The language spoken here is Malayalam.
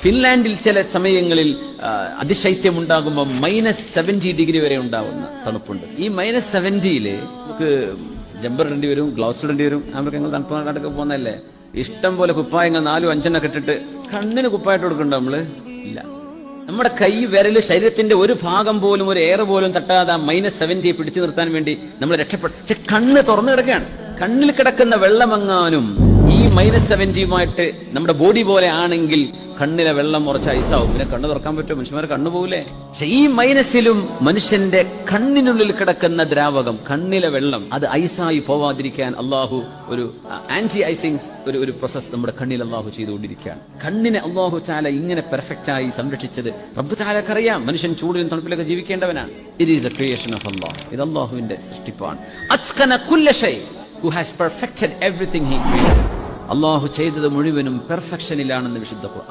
ഫിൻലാൻഡിൽ ചില സമയങ്ങളിൽ അതിശൈത്യം ഉണ്ടാകുമ്പോൾ -70 വരെ ഉണ്ടാവുന്ന തണുപ്പുണ്ട്. ഈ -70 നമുക്ക് ജമ്പർ ഇടേണ്ടി വരും, ഗ്ലൗസ് ഇടേണ്ടി വരും. ഞങ്ങൾ തണുപ്പ് നാടൊക്കെ പോകുന്നതല്ലേ, ഇഷ്ടം പോലെ കുപ്പായങ്ങൾ 4-5 ഇട്ടിട്ട് കണ്ണിന് കുപ്പായിട്ട് കൊടുക്കണ്ടോ നമ്മള്? ഇല്ല. നമ്മുടെ കൈ വിരല് ശരീരത്തിന്റെ ഒരു ഭാഗം പോലും, ഒരു എയർ പോലും തട്ടാതെ -70 പിടിച്ചു നിർത്താൻ വേണ്ടി നമ്മൾ രക്ഷപ്പെട്ടു. പക്ഷെ കണ്ണ് തുറന്നു കിടക്കുകയാണ്. കണ്ണിൽ കിടക്കുന്ന വെള്ളമെങ്ങാനും ഈ -70 നമ്മുടെ ബോഡി പോലെ ആണെങ്കിൽ കണ്ണിലെ വെള്ളം കുറച്ച് ഐസാവും. പിന്നെ കണ്ണ് തുറക്കാൻ പറ്റുമോ? മനുഷ്യന്മാരെ കണ്ണു പോകൂലേ? പക്ഷെ ഈ മൈനസിലും മനുഷ്യന്റെ കണ്ണിനുള്ളിൽ കിടക്കുന്ന ദ്രാവകം, കണ്ണിലെ വെള്ളം, അത് ഐസായി പോവാതിരിക്കാൻ അള്ളാഹു ഒരു ആന്റി ഐസിങ് ഒരു പ്രോസസ് നമ്മുടെ കണ്ണിൽ അള്ളാഹു ചെയ്തുകൊണ്ടിരിക്കുകയാണ്. കണ്ണിനെ അള്ളാഹു തആല ഇങ്ങനെ പെർഫെക്റ്റ് ആയി സംരക്ഷിച്ചത് റബ്ബ് തആലക്കറിയാം. മനുഷ്യൻ ചൂടിലും തണുപ്പിലൊക്കെ ജീവിക്കേണ്ടവനാണ്. It is a creation of Allah. ഇത് അള്ളാഹുവിന്റെ സൃഷ്ടിപ്പാണ്. അത്ഖന കുല്ല ഷൈ, who has perfected everything he created. അള്ളാഹു ചെയ്തത് മുഴുവനും പെർഫെക്ഷനിലാണെന്ന് വിശുദ്ധ ഖുർആൻ.